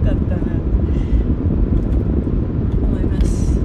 かったな思います。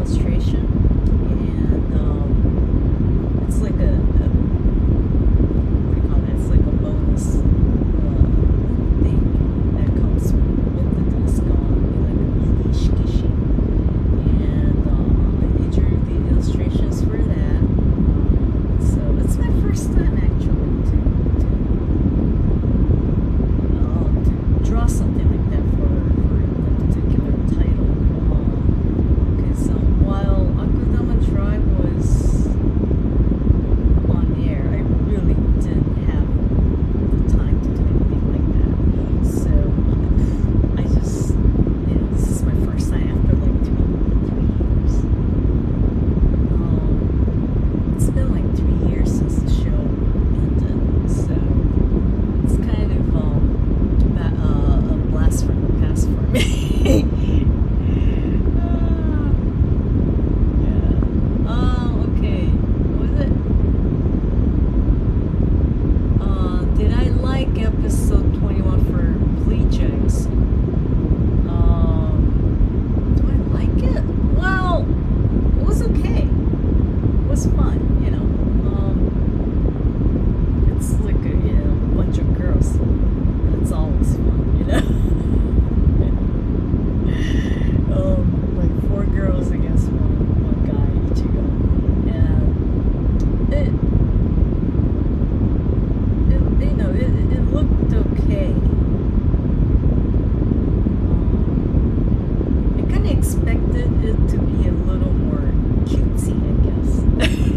illustration, and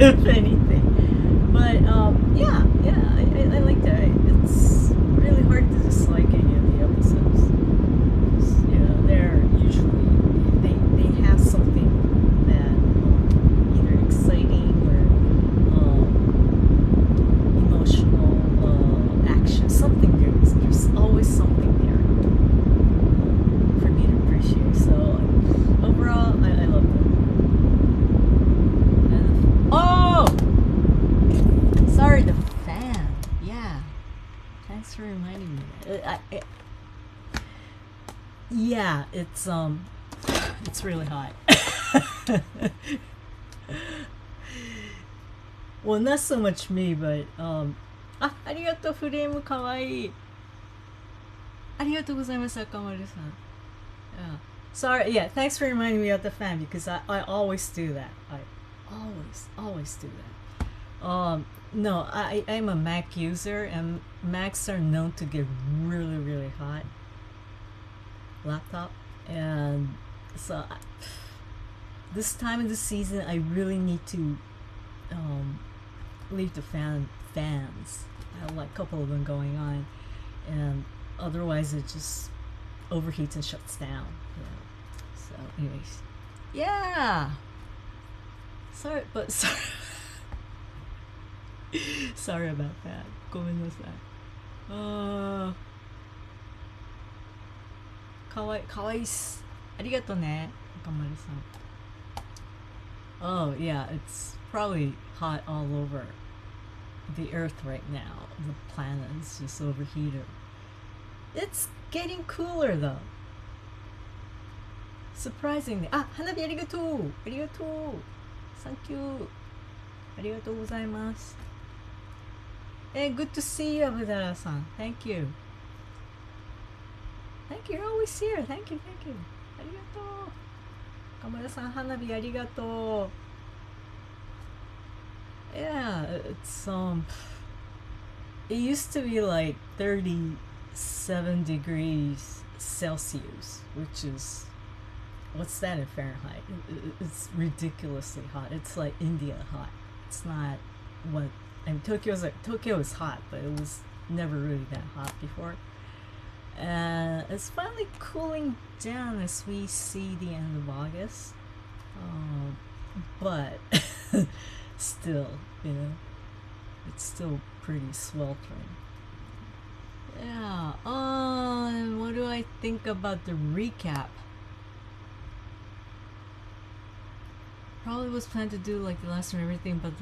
if anything. But I like that. It's really hard to dislike any of the episodes. They're usually they have something that either exciting or emotional action, something good. There's always something there for me to appreciate. So overall, I love them. And, oh, sorry, the fan. Yeah, thanks for reminding me. Yeah, it's really hot. Well, not so much me, but ありがとう、フレームかわいい。ありがとうございます、赤丸さん。Yeah. Sorry, yeah, thanks for reminding me of the fan because I always do that. I always do that. No, I'm a Mac user and Macs are known to get really, really hot. Laptop. And so this time of the season, I really need to leave the fans. I have like a couple of them going on, and otherwise it just overheats and shuts down. Yeah. So, anyways, yeah. Sorry, but sorry. Sorry about that. ごめんなさい。かわいいっす。ありがとね、赤丸さん。Oh yeah, it's probably hot all over the earth right now. The planet is just overheated. It's getting cooler though. Surprisingly. あ、花火ありがとう。ありがとう。Thank you. ありがとうございます。Good to see you, Abudara-san. Thank you. Thank you. You're always here. Thank you. ありがとう。岡村さん、花火ありがとう。Yeah, it's it used to be like 37 degrees Celsius, which is, what's that in Fahrenheit? It's ridiculously hot. It's like India hot. It's not what, I mean, Tokyo is hot, but it was never really that hot before. And it's finally cooling down as we see the end of August. But still, it's still pretty sweltering. Yeah. And what do I think about the recap? Probably was planned to do like the last one, everything, but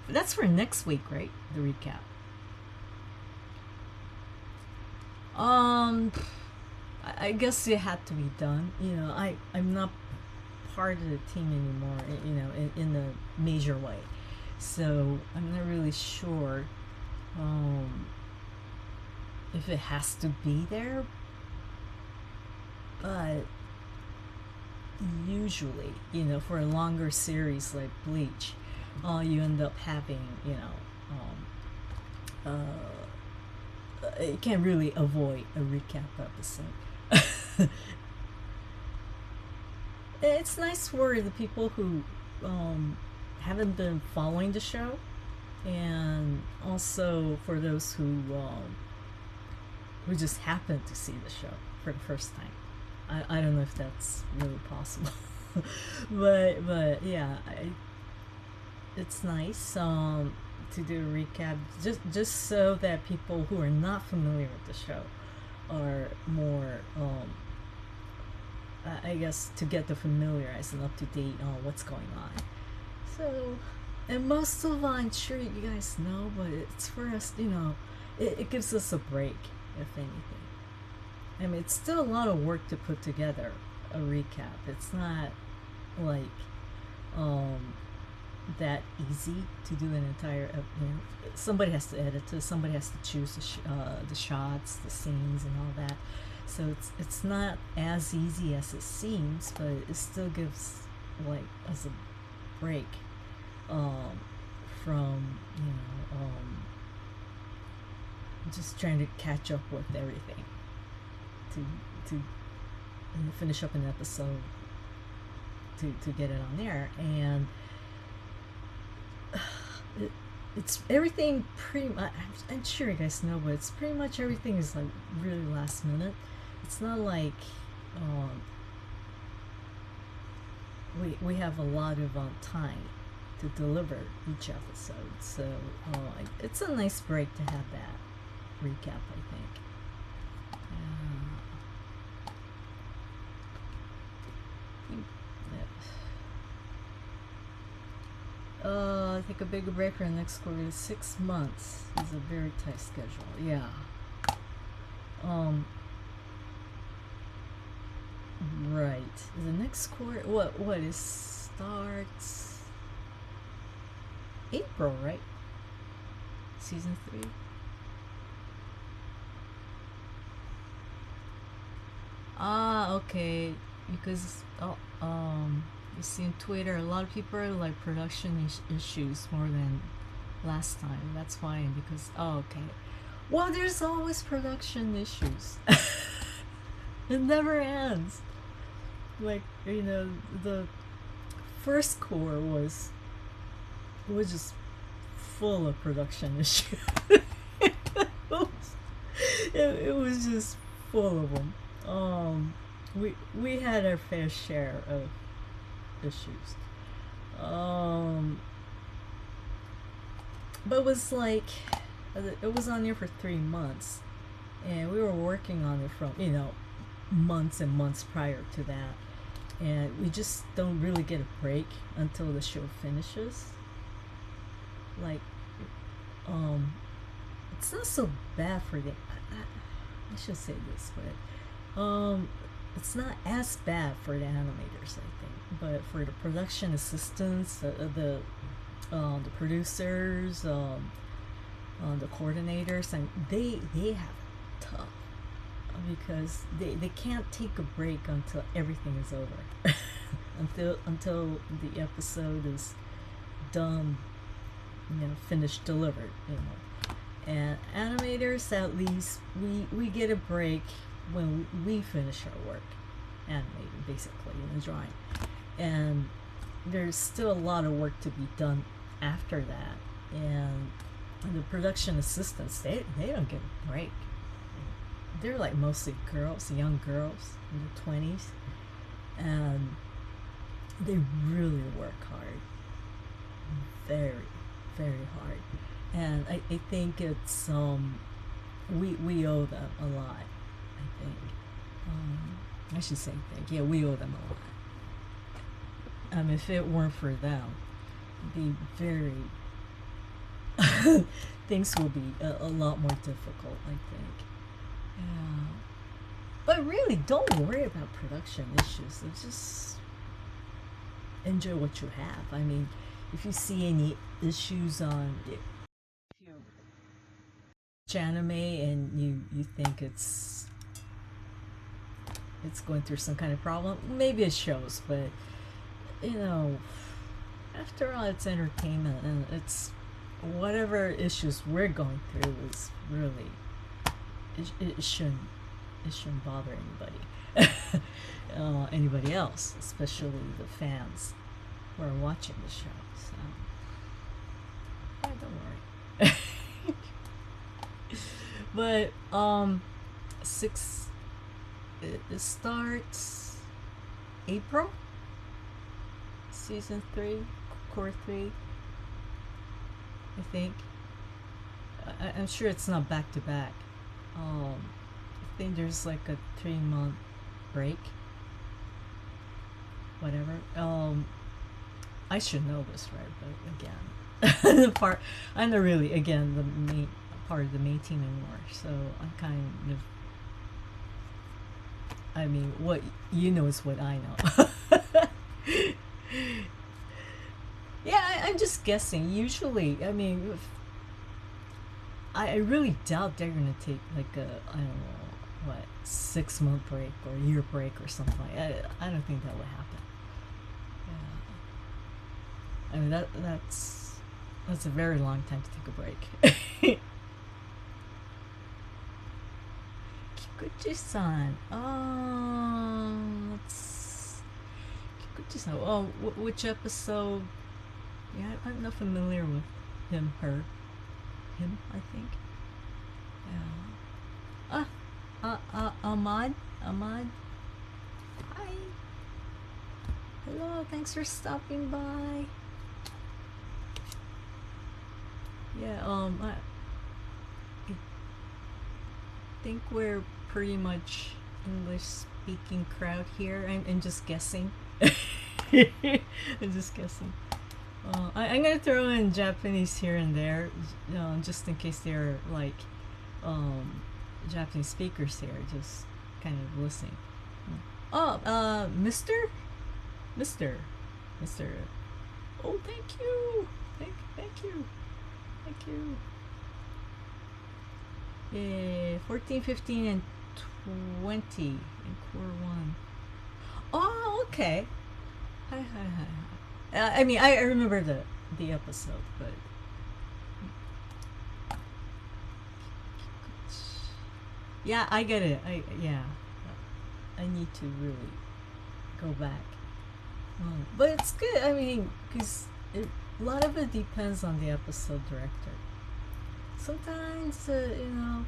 that's for next week, right? The recap. I guess it had to be done. I'm not part of the team anymore, in a major way. So I'm not really sure if it has to be there. But usually, for a longer series like Bleach, you end up having, you can't really avoid a recap episode. It's nice for the people who haven't been following the show, and also for those who just happen to see the show for the first time. I don't know if that's really possible. but yeah, it's nice to do a recap just so that people who are not familiar with the show are more I guess to get the familiarized and up to date on what's going on. So, and most of I'm sure you guys know, but it's for us, it gives us a break, if anything. I mean, it's still a lot of work to put together a recap. It's not like that easy to do an entire, somebody has to edit it, somebody has to choose the shots, the scenes, and all that. So it's not as easy as it seems, but it still gives like us a break from just trying to catch up with everything. To and finish up an episode to get it on there. And it's everything pretty much, I'm sure you guys know, but it's pretty much everything is like really last minute. It's not like we have a lot of time to deliver each episode, so it's a nice break to have that recap, I think. Take a bigger break for the next quarter. 6 months is a very tight schedule. Yeah. Right. The next quarter. What is starts April, right? Season 3. Okay. Because you see on Twitter, a lot of people are like production issues more than last time. That's why. Because okay. Well, there's always production issues. It never ends. Like, you know, the first core was just full of production issues. it was just full of them. We had our fair share of issues. But it was like, it was on there for 3 months, and we were working on it from, you know, months and months prior to that, and we just don't really get a break until the show finishes. Like, it's not so bad for the, I should say this, but it's not as bad for the animators, I think, but for the production assistants, the producers, the coordinators, and they have it tough, because they can't take a break until everything is over. until the episode is done, you know, finished, delivered, you know. And animators, at least we get a break when we finish our work animating, basically, in the drawing. And there's still a lot of work to be done after that, and the production assistants, they don't get a break. They're like mostly girls, young girls in their 20s, and they really work hard, very, very hard. And I think it's we owe them a lot, I think. I should say thank. Yeah, we owe them a lot. If it weren't for them, it'd be very things will be a lot more difficult, I think. Yeah. But really, don't worry about production issues. Just enjoy what you have. I mean, if you see any issues on anime and you think it's going through some kind of problem, maybe it shows, but you know, after all, it's entertainment, and it's whatever issues we're going through is really it shouldn't bother anybody else, especially the fans who are watching the show. So yeah, don't worry. But it starts April, season 3, core 3, I think. I'm sure it's not back to back. I think there's like a 3-month break, whatever. I should know this, right? But again, I'm not really, again, the main part of the main team anymore, so I'm kind of, I mean, what you know is what I know. Yeah, I'm just guessing. Usually, I mean, I really doubt they're gonna take like a, I don't know, what, 6-month break or a year break or something. I don't think that would happen. Yeah. I mean, that's a very long time to take a break. Keep Kikuchi-san. Kikuchi-san. Oh, which episode? Yeah, I'm not familiar with him, her. Him, I think. Yeah. Ahmad. Hi. Hello, thanks for stopping by. Yeah, I think we're pretty much English speaking crowd here. I'm just guessing. I'm just guessing. I'm gonna throw in Japanese here and there, just in case there are like Japanese speakers here, just kind of listening. Oh, Mr. Oh, thank you. Thank you. Yeah, 14, 15, and 20 in core 1. Oh, okay. Hi. I mean, I remember the episode, but yeah, I get it. I need to really go back. But it's good. I mean, because a lot of it depends on the episode director. Sometimes, the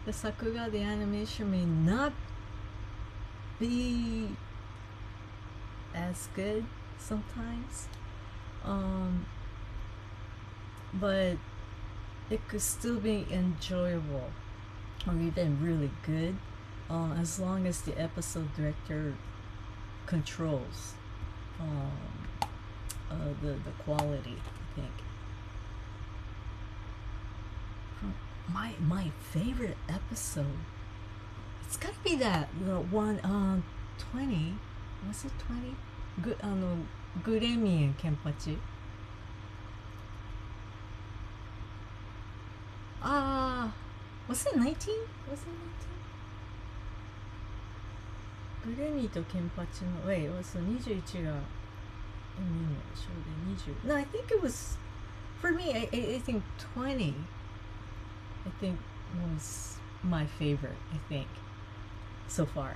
sakuga, the animation may not be as good sometimes, but it could still be enjoyable or even really good, as long as the episode director controls the quality, I think. My favorite episode, it's gotta be that the one 20, was it 20? Guremi and Kenpachi. Was it 19? Was it 19? グレミとケンパチの wait, was 21が2のショーで20 No, I think it was, for me, I think 20 I think was my favorite, I think, so far.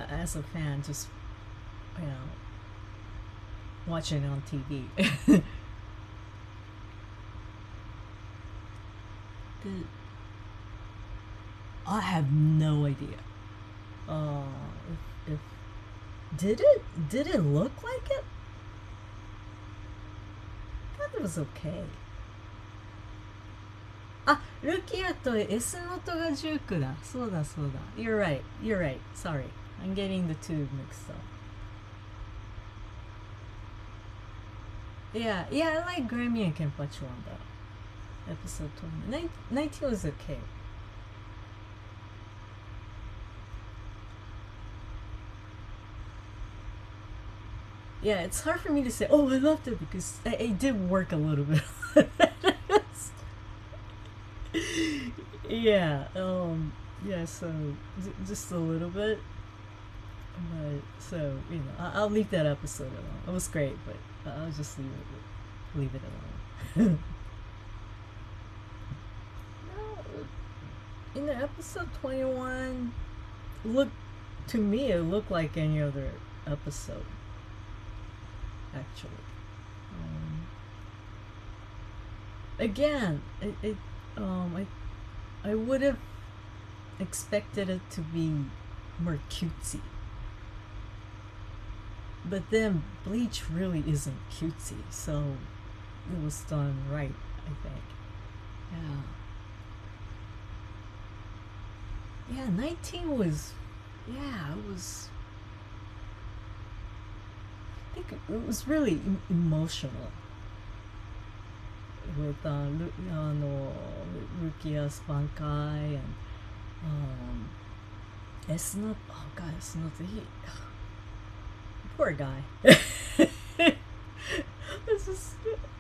As a fan, just, watching it on TV. I have no idea. If did it look like it? I thought it was okay. ルキアと S ノートが19だ。そうだ。You're right. Sorry. I'm getting the two mixed up. Yeah, I like Grammy and Kenpachi one though. Episode 20. 19 was okay. Yeah, it's hard for me to say, oh, I loved it, because it did work a little bit. Yeah, so just a little bit. But so I'll leave that episode alone. It was great, but I'll just leave it alone. No, episode 21 to me it looked like any other episode. Actually, again, I would have expected it to be more cutesy. But then Bleach really isn't cutesy, so it was done right, I think. Yeah, 19 was, it was, I think it was really emotional. With Rukia's Bankai and Esnot. Oh god, Esnot, poor guy. This is,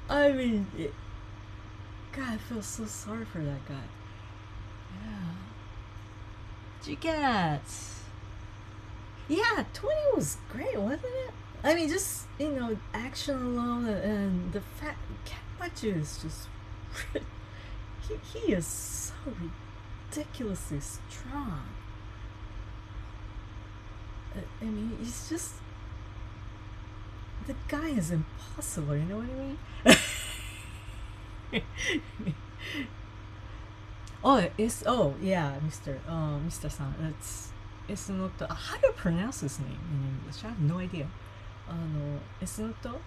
I mean, God, I feel so sorry for that guy. Yeah. Jigats. Yeah, 20 was great, wasn't it? I mean, just, action alone, and the fact Kenpachi is just, he is so ridiculously strong. I mean, he's just, the guy is impossible, you know what I mean? Oh yeah, Mr. San, it's not, how do you pronounce his name in English? I have no idea. Esnoto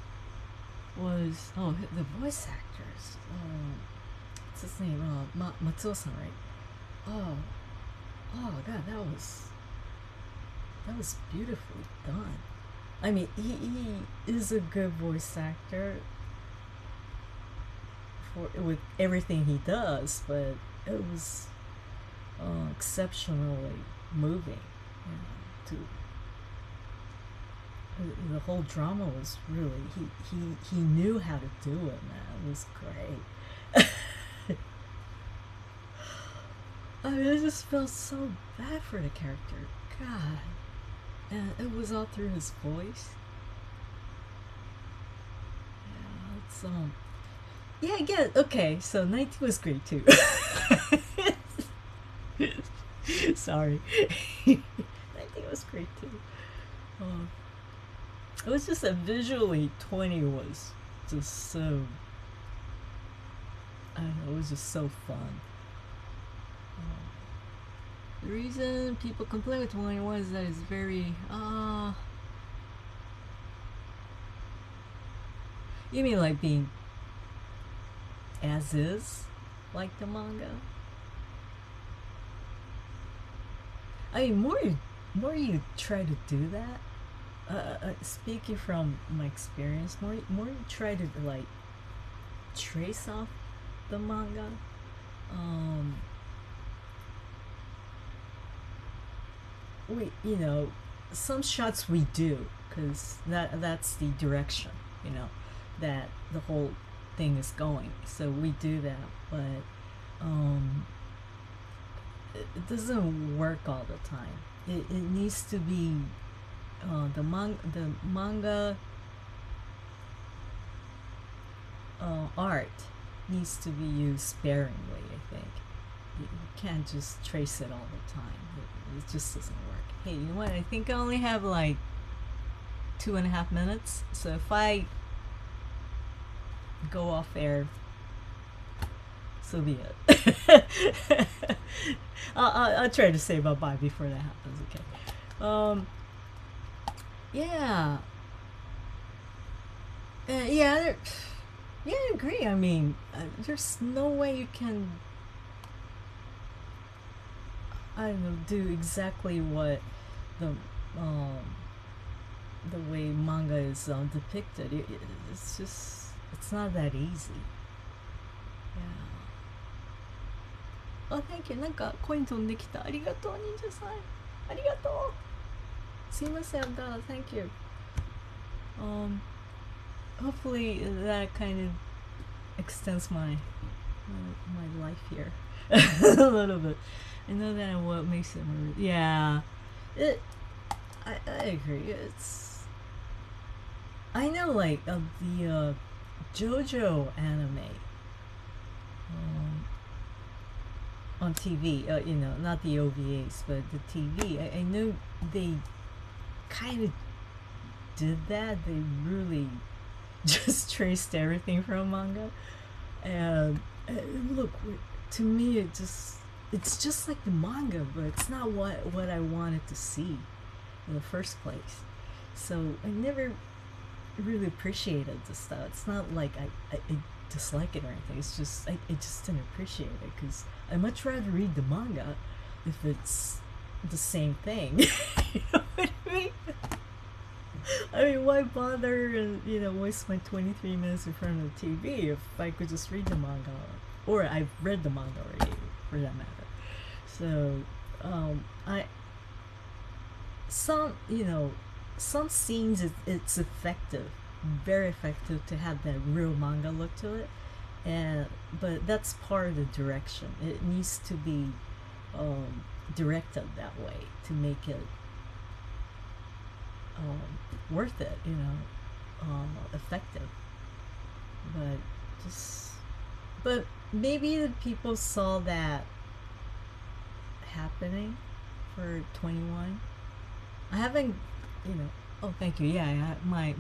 was, the voice actors, what's his name? Matsuo-san, right? Oh god, that was beautifully done. I mean, he is a good voice actor with everything he does, but it was exceptionally moving. The whole drama was really, he knew how to do it, man. It was great. I mean, I just felt so bad for the character. God. And it was all through his voice. Yeah, I guess. Okay, so 90 was great too. Sorry. 90 was great too. It was just that visually 20 was just so, I don't know, it was just so fun. The reason people complain with 21 is that it's very, you mean like being as is, like the manga? I mean, more you try to do that, speaking from my experience, more you try to like trace off the manga, you know, some shots we do because that's the direction, you know, that the whole thing is going, so we do that, but it doesn't work all the time. It needs to be the manga art needs to be used sparingly, I think. You can't just trace it all the time. It just doesn't work. Hey, you know what? I think I only have like 2.5 minutes. So if I go off air, so be it. I'll try to say bye-bye before that happens, okay? Yeah. Yeah, I agree. I mean, there's no way you can, I don't know, do exactly what the way manga is depicted. It's just, it's not that easy. Yeah. Oh, thank you. なんかコイン飛んできた。ありがとう、忍者さん。ありがとう。すいません、thank you. Hopefully that kind of extends my life here a little bit. I know that what makes it more, yeah. I agree. It's, I know like the JoJo anime on TV, you know, not the OVAs, but the TV. I know they kind of did that. They really just traced everything from manga, and look, to me it's just like the manga, but it's not what I wanted to see in the first place. So I never really appreciated this stuff. It's not like I dislike it or anything. It's just I just didn't appreciate it because I much rather read the manga if it's the same thing. You know what I mean? I mean, why bother and, you know, waste my 23 minutes in front of the TV if I could just read the manga, or I've read the manga already, for that matter. So, some scenes it's effective, very effective to have that real manga look to it, but that's part of the direction. It needs to be directed that way to make it worth it, you know, effective. But maybe the people saw that happening for 21. I haven't, oh, thank you. Yeah, my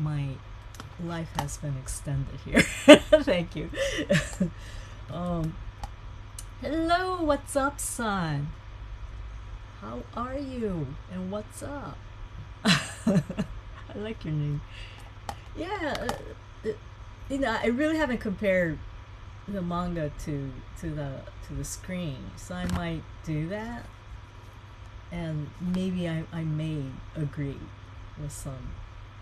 life has been extended here. Thank you. Hello, what's up, son? How are you? And what's up? I like your name. Yeah, I really haven't compared the manga to the screen, so I might do that, and maybe I may agree with some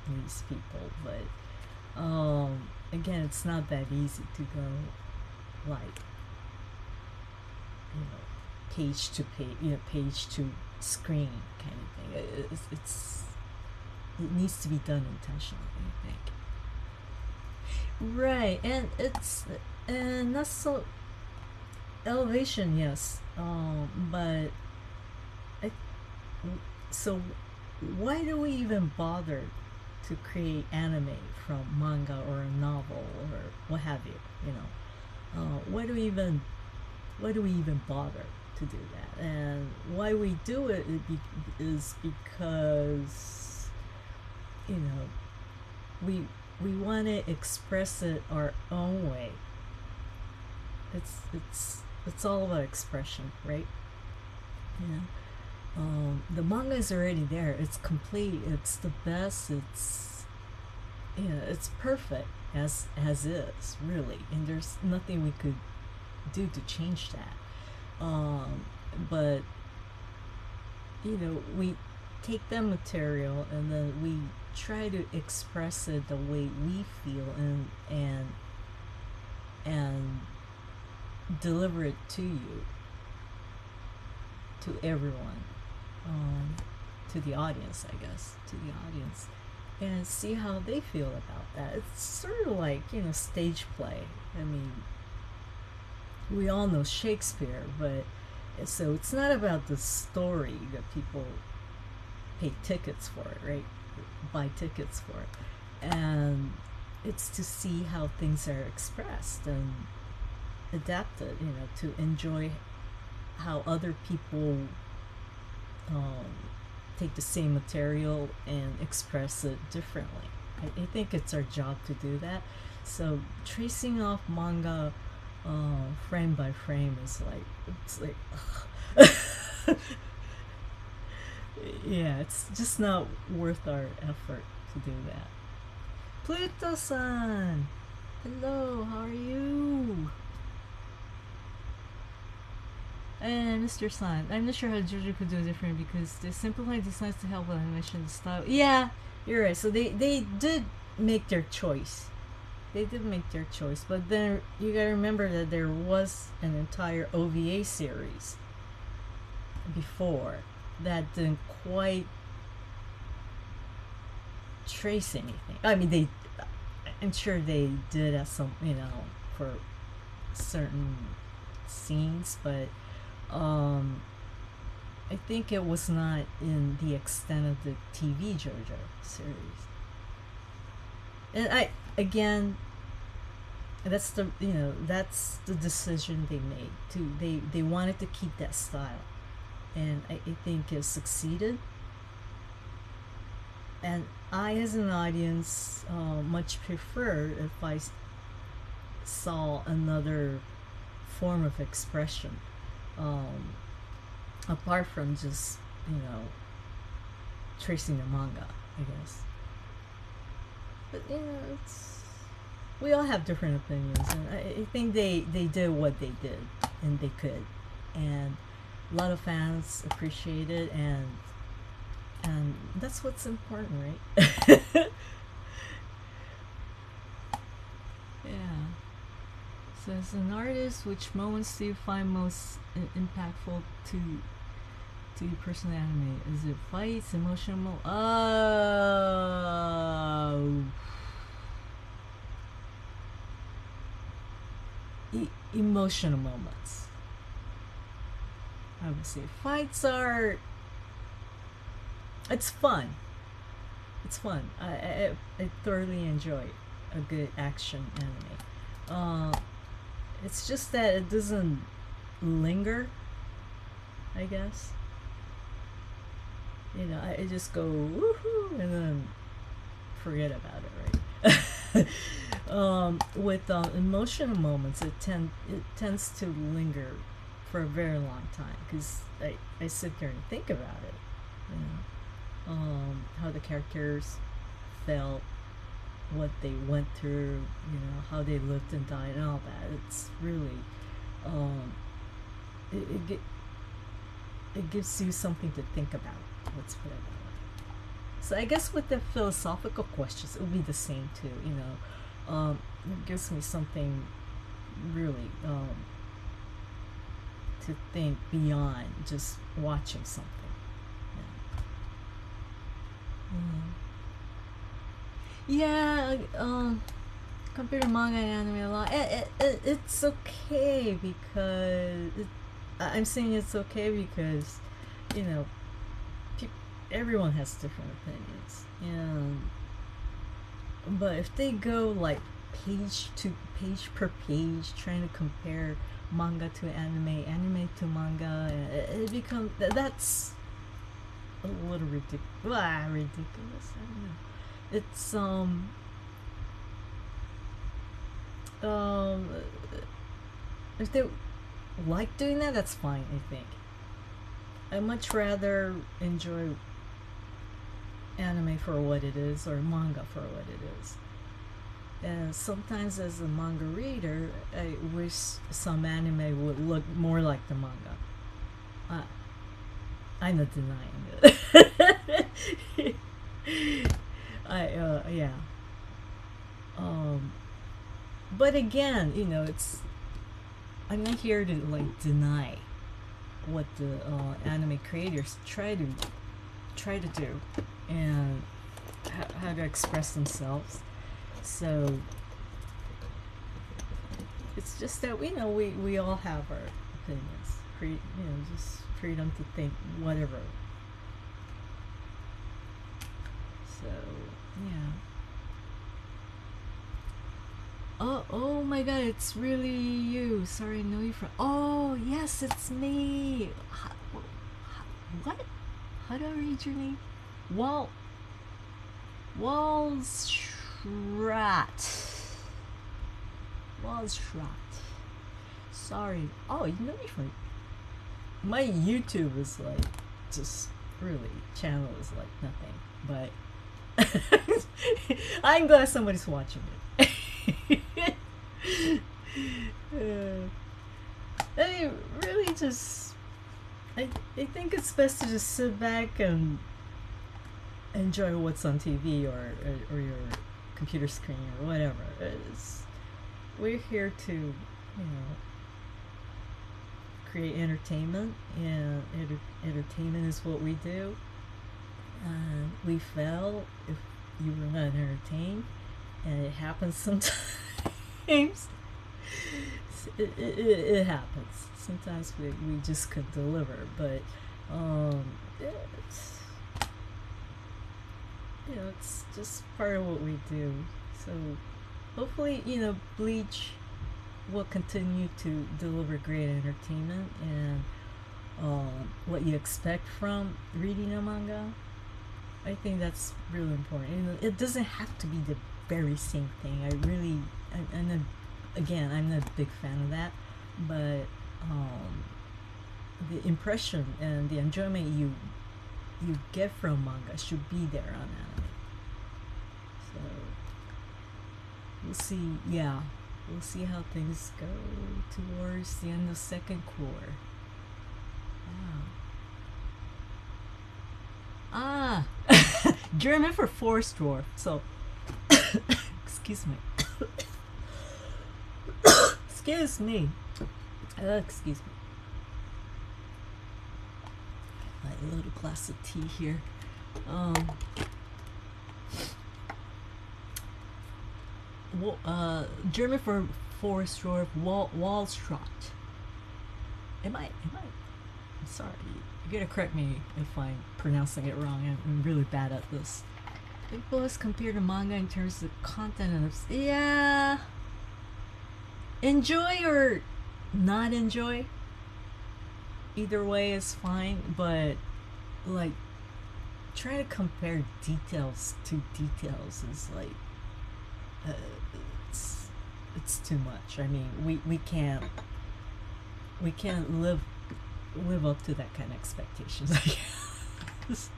of these people, but again, it's not that easy to go like page to page, page to screen kind of thing. It needs to be done intentionally, I think. Right, and that's so elevation, yes. But so why do we even bother to create anime from manga or a novel or what have you? Why do we even bother to do that? And why we do it is because we want to express it our own way. It's all about expression, right? The manga is already there. It's complete. It's the best. It's perfect as is, really, and there's nothing we could do to change that. But we take that material and then we try to express it the way we feel and deliver it to you, to everyone, to the audience, I guess, and see how they feel about that. It's sort of like stage play. I mean, we all know Shakespeare, but so it's not about the story that people pay tickets for it, right? Buy tickets for it, and it's to see how things are expressed and adapted, to enjoy how other people take the same material and express it differently. I think it's our job to do that. So tracing off manga frame by frame is like yeah, it's just not worth our effort to do that. Pluto-san, hello, how are you? And Mr. San, I'm not sure how JoJo could do it different because they simplified designs to help with animation style. Yeah, you're right. So they did make their choice. But then you gotta remember that there was an entire OVA series before that didn't quite trace anything. I mean, I'm sure they did at some, for certain scenes, but I think it was not in the extent of the TV JoJo series. And that's the decision they made. They wanted to keep that style, and I think it succeeded. And I, as an audience, much prefer if I saw another form of expression, apart from just tracing the manga, I guess. But we all have different opinions, and I think they did what they did and they could, and a lot of fans appreciate it, and that's what's important, right? Yeah. So as an artist, which moments do you find most impactful to your personal anime? Is it fights, emotional? Emotional moments. I would say fights are. It's fun. I thoroughly enjoy a good action anime. It's just that it doesn't linger. I guess. You know, I just go woohoo and then forget about it, right? With emotional moments, it tends to linger for a very long time because I sit there and think about it. You know, how the characters felt, what they went through, you know, how they lived and died, and all that. It's really, it gives you something to think about. Let's put it that way. So I guess with the philosophical questions, it would be the same too. You know, it gives me something really to think beyond just watching something. Yeah. Compared to manga and anime a lot, it's okay because I'm saying it's okay because, you know, everyone has different opinions, but if they go like page per page trying to compare manga to anime to manga, it becomes that's a little ridiculous. I don't know. It's if they like doing that, that's fine. I think I much rather enjoy anime for what it is or manga for what it is. And sometimes as a manga reader, I wish some anime would look more like the manga. I'm not denying it. Yeah. But again, you know, I'm not here to like deny what the anime creators try to do and how to express themselves. So it's just that we know we all have our opinions. You know, just freedom to think whatever. So yeah. Oh my God! It's really you. Sorry, I know you from. Oh yes, it's me. What? How do I read your name? Walshrat. Sorry. Oh, you know me from. My YouTube is like just really channel is like nothing, but I'm glad somebody's watching it. I really just I think it's best to just sit back and enjoy what's on TV or your computer screen or whatever. We're here to, you know, create entertainment, and entertainment is what we do. And we fail if you were not entertained, and it happens sometimes. It happens. Sometimes we just couldn't deliver, but it's, you know, it's just part of what we do. So hopefully, you know, Bleach will continue to deliver great entertainment and what you expect from reading a manga. I think that's really important. You know, it doesn't have to be the very same thing. I'm not a big fan of that, but the impression and the enjoyment you get from manga should be there on anime. So we'll see. Yeah, we'll see how things go towards the end of second quarter. Wow. German for forest dwarf. So excuse me. Excuse me. Excuse me. A little glass of tea here. German for forest dwarf, Wallstraat. Am I? I'm sorry. You gotta correct me if I'm pronouncing it wrong. I'm really bad at this. Big Boss compared to manga in terms of content and yeah. Enjoy or not enjoy? either way is fine, but like trying to compare details to details is like uh, it's too much. I mean, we can't live up to that kind of expectations. I guess.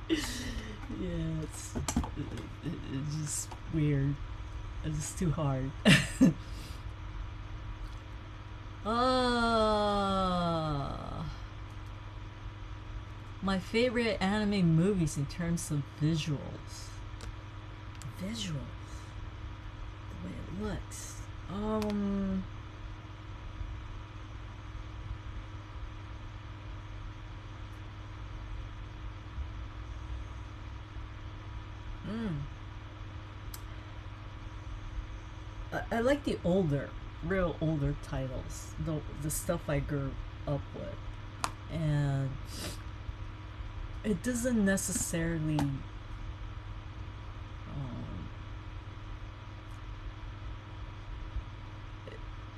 Yeah, it's just weird. It's just too hard. My favorite anime movies in terms of visuals. Visuals. The way it looks. I like the real older titles, the stuff I grew up with, and it doesn't necessarily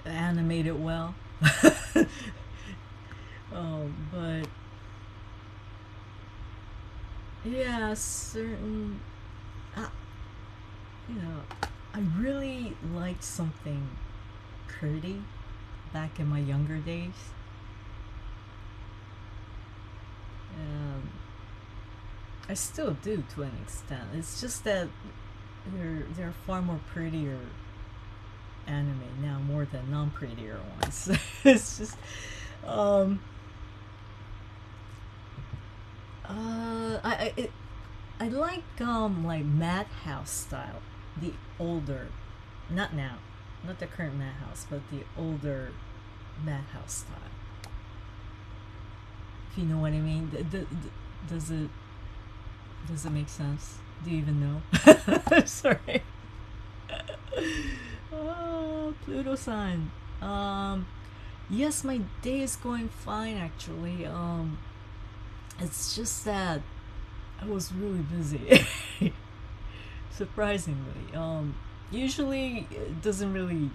animate it well, but yeah, certain, I really liked something pretty back in my younger days. I still do to an extent. It's just that there are far more prettier anime now, more than non-prettier ones. It's just I like Madhouse style, the older, not now, not the current Madhouse, but the older Madhouse style. If you know what I mean. Does it make sense? Do you even know? I'm sorry. Oh, Pluto-san. Yes, my day is going fine actually. It's just that I was really busy. Surprisingly. Usually it doesn't really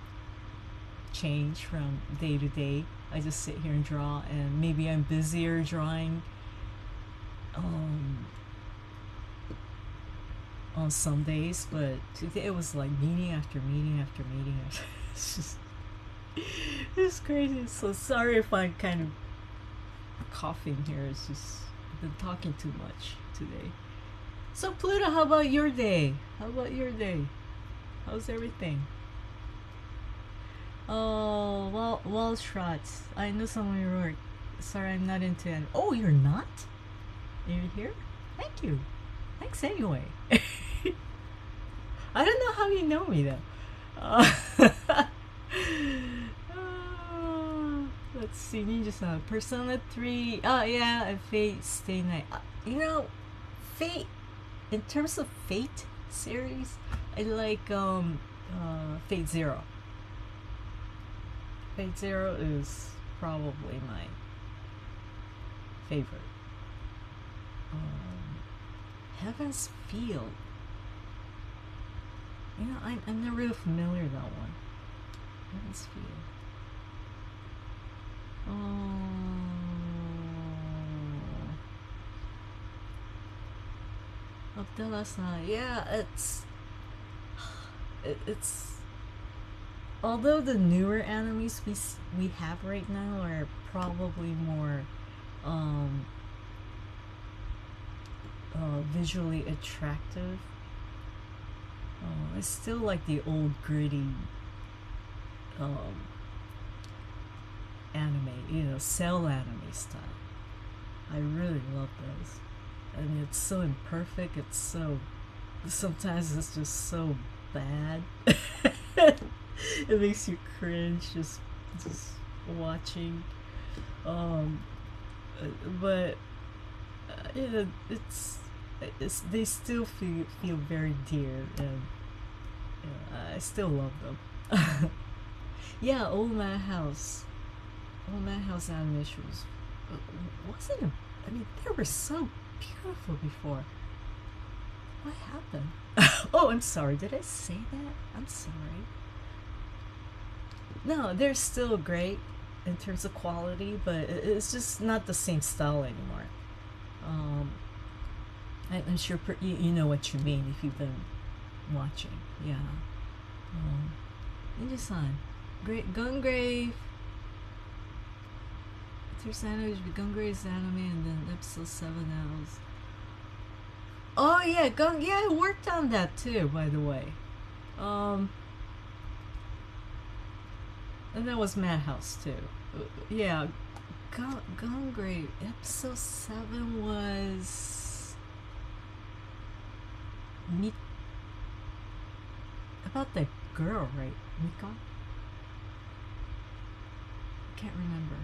change from day to day. I just sit here and draw, and maybe I'm busier drawing on some days, but today it was like meeting after meeting after meeting after. It's crazy. So sorry if I'm kind of coughing here. It's just I've been talking too much today. So Pluto, how about your day? How's everything? Oh, well, shots. I know some of your work. Sorry, I'm not into it. Oh, you're not? You're here? Thank you. Thanks anyway. I don't know how you know me though. Let's see, Ninja-san. Persona 3. Oh yeah, and Fate Stay Night. Fate. In terms of Fate series, I like Fate Zero. Fate Zero is probably my favorite. Heaven's Field. I'm not really familiar with that one. Heaven's Field. Abdullah-san. Yeah, it's although the newer animes we have right now are probably more visually attractive, I still like the old gritty anime, cell anime style. I really love those. I mean, it's so imperfect, sometimes it's just so bad. It makes you cringe just watching. But it's they still feel very dear, and I still love them. Yeah, Old Madhouse animation wasn't. I mean, they were so beautiful before. What happened? Oh, I'm sorry. Did I say that? I'm sorry. No, they're still great. in terms of quality, but it's just not the same style anymore. I'm sure you know what you mean if you've been watching. Yeah. Ninja-san, great Gungrave. There's sandwich with Gungrave's anime, and then episode 7 hours. Oh yeah, I worked on that too, by the way. And that was Madhouse too. Yeah, Gungrave episode 7 was about the girl, right? Mika? I can't remember.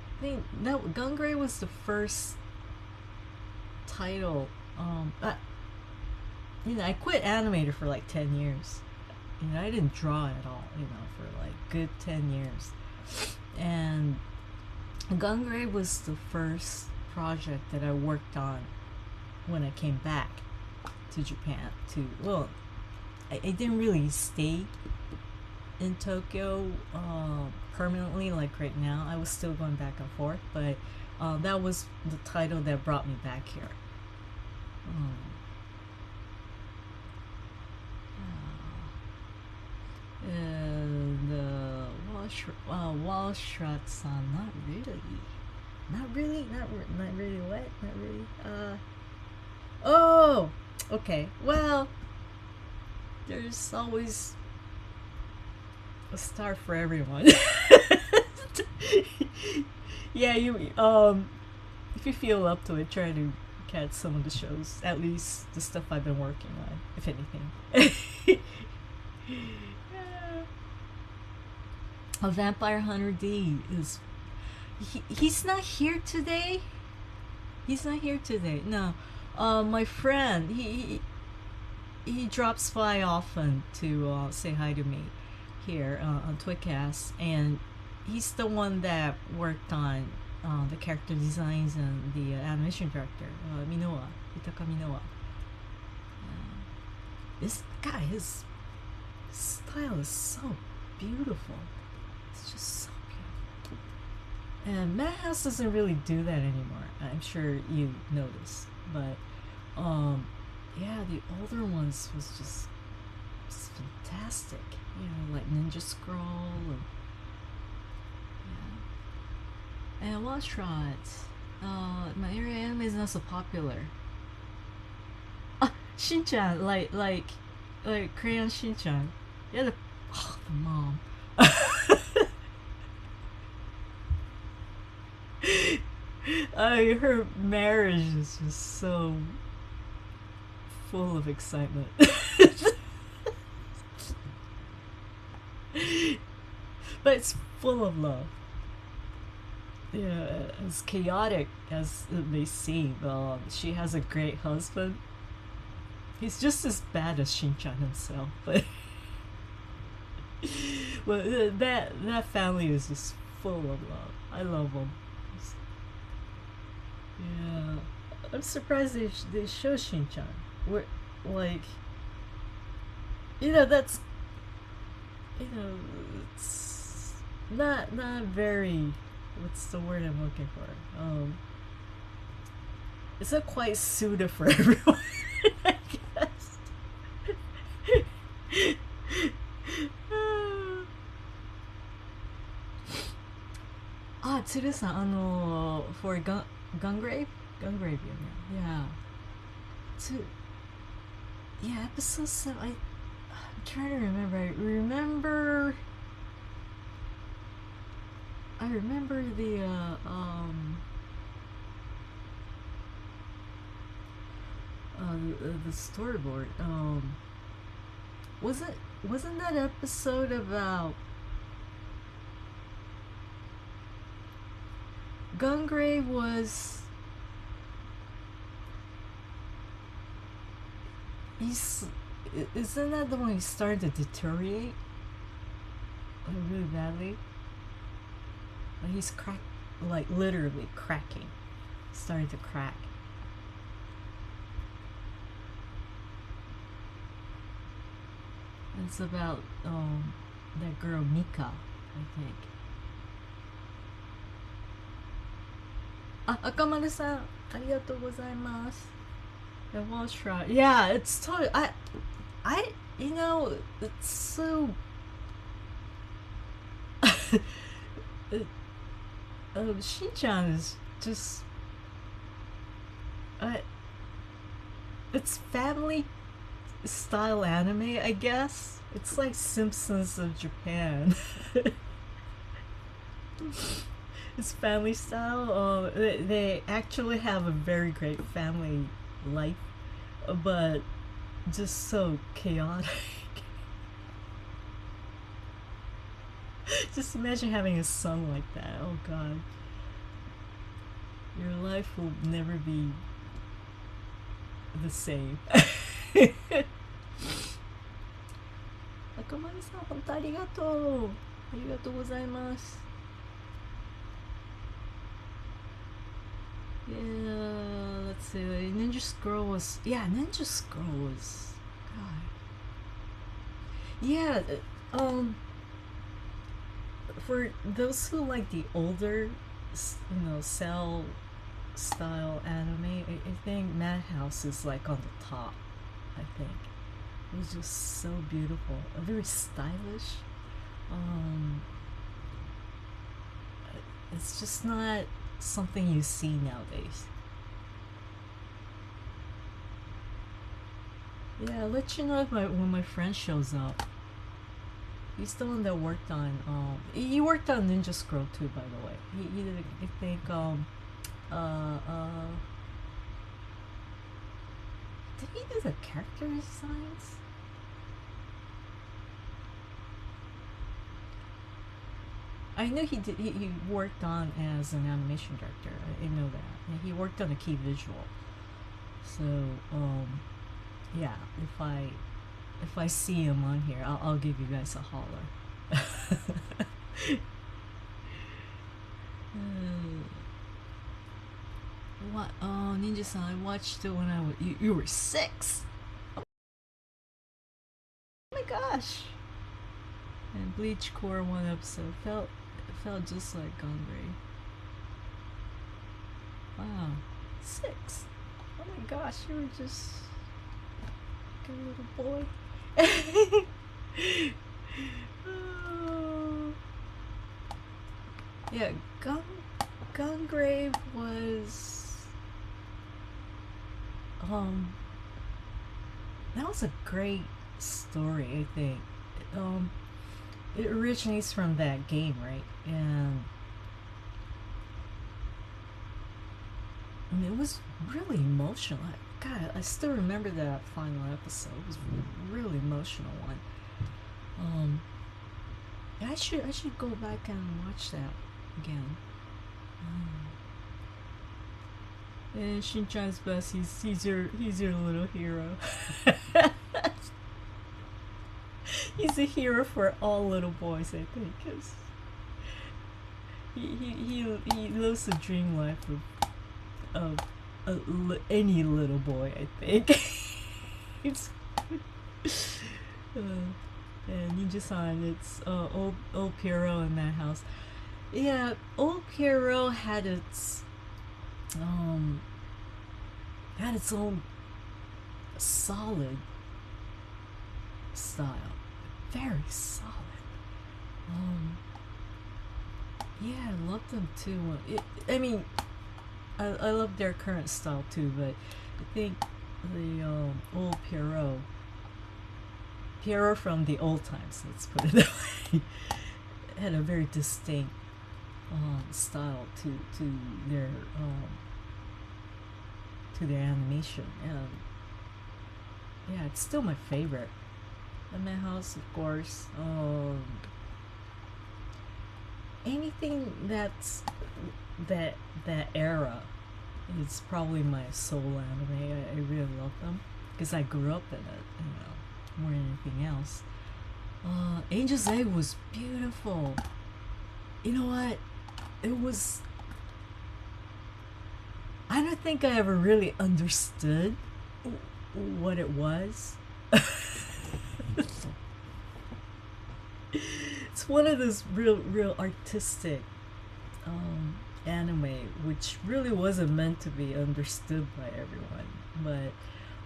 I think that Gungrave was the first title. I quit animator for like 10 years. I didn't draw at all, for like good 10 years. And Gungrave was the first project that I worked on when I came back to Japan. I didn't really stay in Tokyo permanently like right now. I was still going back and forth, but that was the title that brought me back here. And Walshrat-san, not really what? Not really. Oh, okay. Well, there's always a star for everyone. Yeah, if you feel up to it, try to catch some of the shows, at least the stuff I've been working on, if anything. A Vampire Hunter D is he's not here today. No. My friend, he drops by often to say hi to me here on Twitcast, and he's the one that worked on the character designs and the animation director, Itaka Minowa. This guy, his style is so beautiful. It's just so beautiful. And Madhouse doesn't really do that anymore. I'm sure you noticed, but yeah, the older ones was just fantastic. Like Ninja Scroll and Watchtrot. My area anime is not so popular. Shin-chan, like Crayon Shin-chan. Yeah, the mom. Her marriage is just so full of excitement. But it's full of love. Yeah, as chaotic as it may seem, she has a great husband. He's just as bad as Shin-chan himself, but well, that family is just full of love. I love them. Yeah, I'm surprised they show Shin-chan. Like, that's, it's not very. What's the word I'm looking for? It's not quite suited for everyone, I guess. Tsuru-san, for Gungrave, yeah. Yeah, episode 7. I'm trying to remember. I remember the the storyboard. Wasn't that episode about Gungrave was isn't that the one he started to deteriorate really badly? Like he's like literally cracking, starting to crack. It's about that girl Mika, I think. Ah, Akamaru-san, arigatou gozaimasu. The wall shroud. Yeah, it's totally. You know, it's so. Shin-chan is just. It's family style anime, I guess. It's like Simpsons of Japan. It's family style. They actually have a very great family life, but just so chaotic. Just imagine having a son like that. Oh god. Your life will never be the same. Akamaru-san, hontou arigatou. Arigatou gozaimasu. Yeah, let's see. Ninja Scroll was. Yeah, Ninja Scroll was. God. Yeah, for those who like the older, cell style anime, I think Madhouse is like on the top. I think it was just so beautiful, very stylish. It's just not something you see nowadays. Yeah, I'll let you know if when my friend shows up. He's the one that worked on he worked on Ninja Scroll too, by the way. He did, I think, did he do the character designs? I know he did. He worked on as an animation director. I know that. And he worked on a key visual. So yeah, if I see him on here, I'll give you guys a holler. What? Oh, Ninja-san, I watched it when I was. You were 6. Oh my gosh! And Bleach Core 1 episode felt just like Gangre. Wow, 6. Oh my gosh, you were just like a little boy. Oh. Yeah, Gungrave was that was a great story, I think. It originates from that game, right? And I mean, it was really emotional. God, I still remember that final episode. It was a really emotional one. I should go back and watch that again. And Shin-chan's best. He's your little hero. He's a hero for all little boys, I think, cause he lives the dream life of any little boy, I think. It's and Ninja-san, it's old Pierrot in that house. Yeah, old Pierrot had its own solid style, very solid. Yeah, I love them too. I mean, I love their current style too, but I think the old Pierrot from the old times, let's put it that way, had a very distinct style to their animation, and yeah, it's still my favorite. And my house, of course. Anything that's that era is probably my soul anime. I really love them because I grew up in it, more than anything else. Angel's Egg was beautiful. You know what? It was. I don't think I ever really understood what it was. it's one of those real artistic anime which really wasn't meant to be understood by everyone, but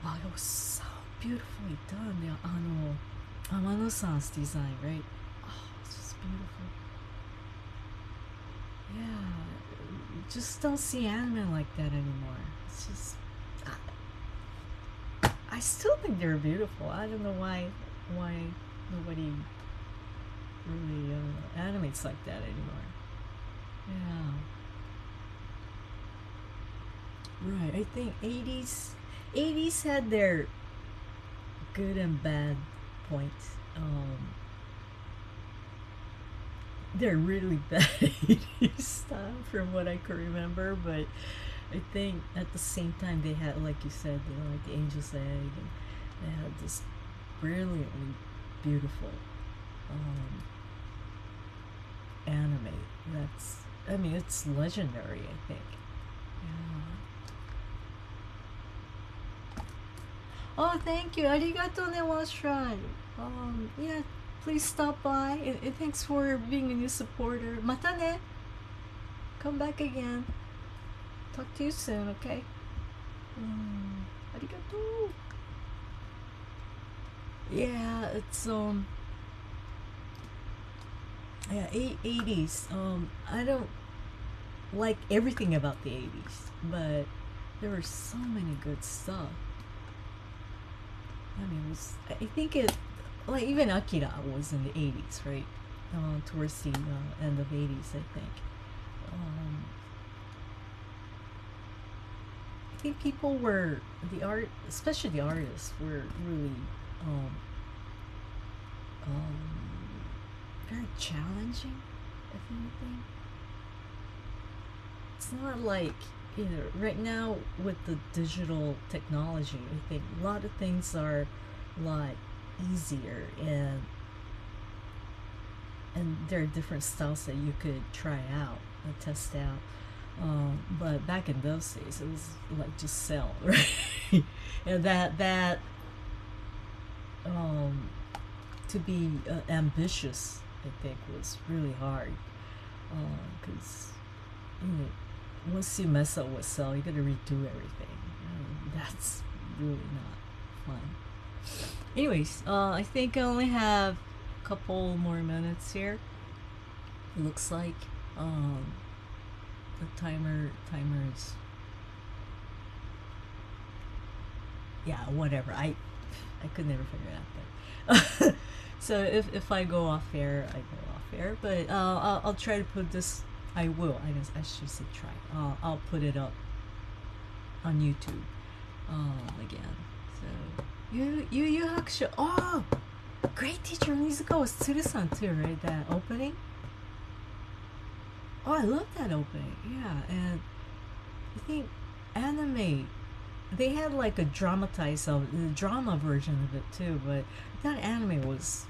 wow, it was so beautifully done. Amano-san's design, right? Oh, it's just beautiful. Yeah, you just don't see anime like that anymore. It's just I still think they're beautiful. I don't know why nobody really animates like that anymore. Yeah. Right. I think 80s had their good and bad points. They're really bad 80s style from what I can remember, but I think at the same time they had, like you said, you know, like the Angel's Egg, and they had this brilliantly beautiful anime. I mean, it's legendary, I think. Yeah. Oh, thank you. Arigato ne washrai. Yeah, please stop by. And thanks for being a new supporter. Mata ne. Come back again. Talk to you soon, okay? Arigato. Yeah, it's yeah, 80s. I don't like everything about the 80s, but there were so many good stuff. I mean, I think it, like, even Akira was in the 80s, right? Towards the end of 80s, I think. I think people were, especially the artists, were really very challenging, if anything. It's not like, you know, right now with the digital technology, I think a lot of things are a lot easier, and there are different styles that you could try out and test out. But back in those days, it was like just sell, right? And that to be ambitious, I think, was really hard, because you know, once you mess up with sell, you gotta redo everything. That's really not fun. Anyways, I think I only have a couple more minutes here. It looks like the timer is, yeah, whatever. I could never figure it out there. So if I go off air, I go off air. But I'll try to put this. I will. I guess I should say try. I'll put it up on YouTube again. So Yu Yu Hakusho. Oh, great teacher Nizuka was Tsuru-san too, right? That opening. Oh, I love that opening. Yeah, and I think anime, they had like a dramatized drama version of it too, but that anime was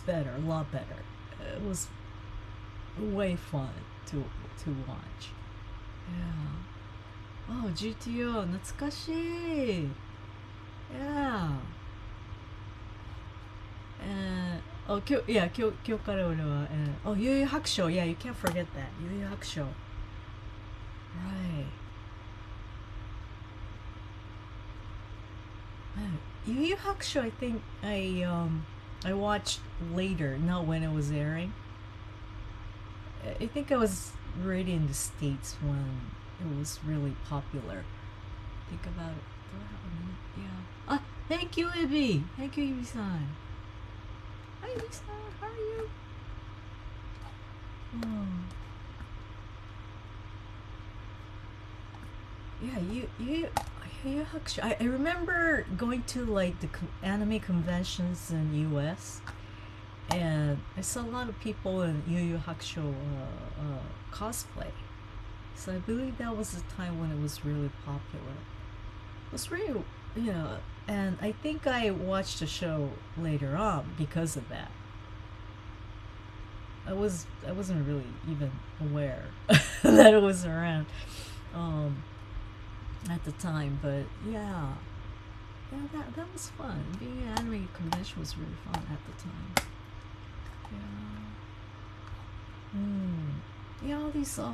better, a lot better. It was way fun to watch. Yeah. Oh, GTO, 懐かしい. Yeah. And oh,今日から俺は、oh, Yu Yu Hakusho. Yeah, you can't forget that. Yu Yu Hakusho. Right. Yu Yu Hakusho, I think I watched later, not when it was airing. I think I was already in the States when it was really popular. Think about it. Do I have a minute? Yeah. Ah, thank you, Ibi. Thank you, Ibi-san. Hi, Ibi-san. How are you? Oh. Yeah, Yu Hakusho. I remember going to like the anime conventions in US, and I saw a lot of people in Yu Yu Hakusho cosplay. So I believe that was the time when it was really popular. It was really, you know, and I think I watched the show later on because of that. I wasn't really even aware that it was around at the time, but yeah, that was fun. Being an anime convention was really fun at the time. Yeah. Yeah, all these all